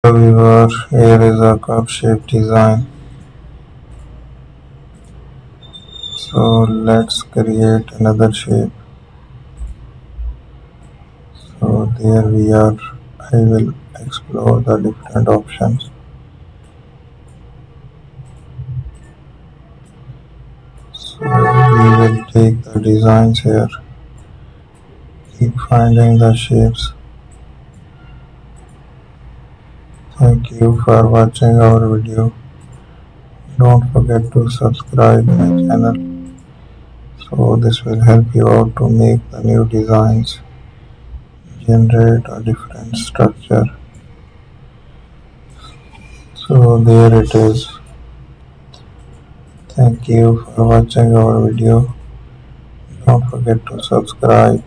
Hello viewer, here is a cup shape design. So let's create another shape. So there we are. I will explore the different options. So we will take the designs here. Keep finding the shapes. Thank you for watching our video. Don't forget to subscribe my channel. So this will help you out to make the new designs. Generate a different structure. So there it is. Thank you for watching our video. Don't forget to subscribe.